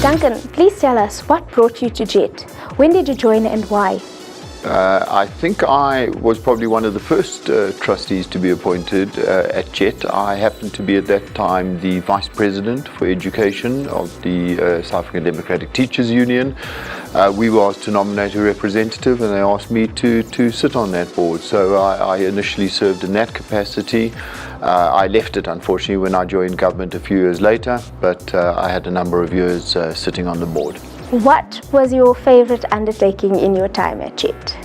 Duncan, please tell us what brought you to JET. When did you join and why? I think I was probably one of the first trustees to be appointed at JET. I happened to be at that time the Vice President for Education of the South African Democratic Teachers Union. We were asked to nominate a representative and they asked me to sit on that board. So I initially served in that capacity. I left it unfortunately when I joined government a few years later, but I had a number of years sitting on the board. What was your favorite undertaking in your time at JET?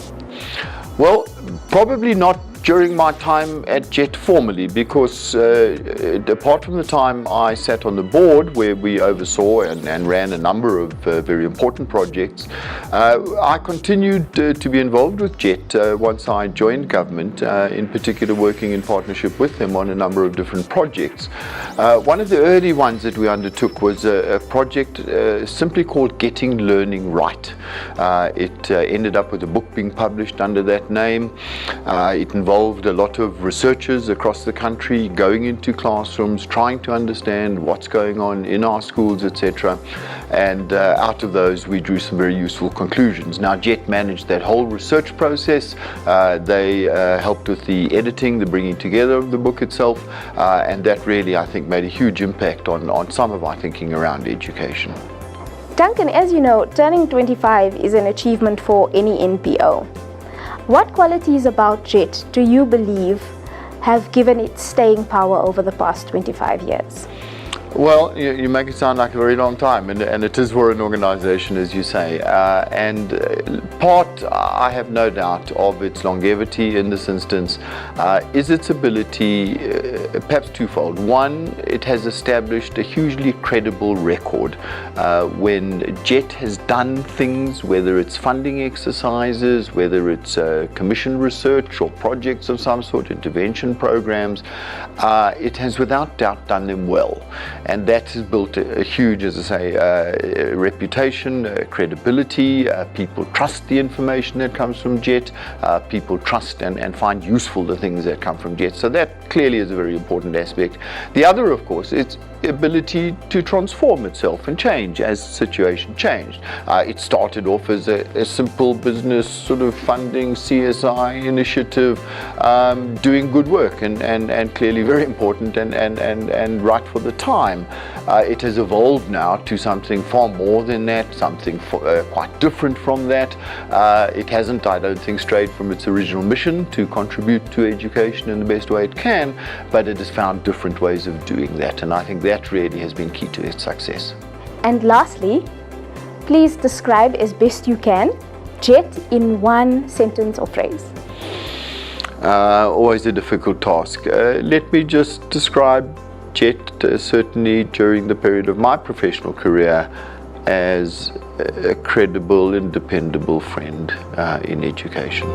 Well, probably not during my time at JET formally, because apart from the time I sat on the board where we oversaw and ran a number of very important projects, I continued to be involved with JET once I joined government, in particular working in partnership with them on a number of different projects. One of the early ones that we undertook was a project simply called Getting Learning Right. It ended up with a book being published under that name. It involved a lot of researchers across the country going into classrooms, trying to understand what's going on in our schools, etc. And out of those we drew some very useful conclusions. Now JET managed that whole research process. They helped with the editing, the bringing together of the book itself, and that really I think made a huge impact on some of our thinking around education. Duncan, as you know, turning 25 is an achievement for any NPO. What qualities about JET do you believe have given it staying power over the past 25 years? Well, you make it sound like a very long time, and it is for an organization, as you say. Part, I have no doubt, of its longevity in this instance is its ability, perhaps twofold. One, it has established a hugely credible record. When JET has done things, whether it's funding exercises, whether it's commission research or projects of some sort, intervention programs, it has without doubt done them well. And that has built a huge, as I say, reputation, credibility. People trust the information that comes from JET. People trust and find useful the things that come from JET. So that clearly is a very important aspect. The other, of course, is ability to transform itself and change as the situation changed. It started off as a simple business sort of funding CSI initiative, doing good work and clearly very important and right for the time. It has evolved now to something far more than that, something quite different from that. It hasn't, I don't think, strayed from its original mission to contribute to education in the best way it can, but it has found different ways of doing that, and I think that really has been key to its success. And lastly, please describe as best you can JET in one sentence or phrase. Always a difficult task. Let me just describe JET, certainly during the period of my professional career, as a credible and dependable friend in education.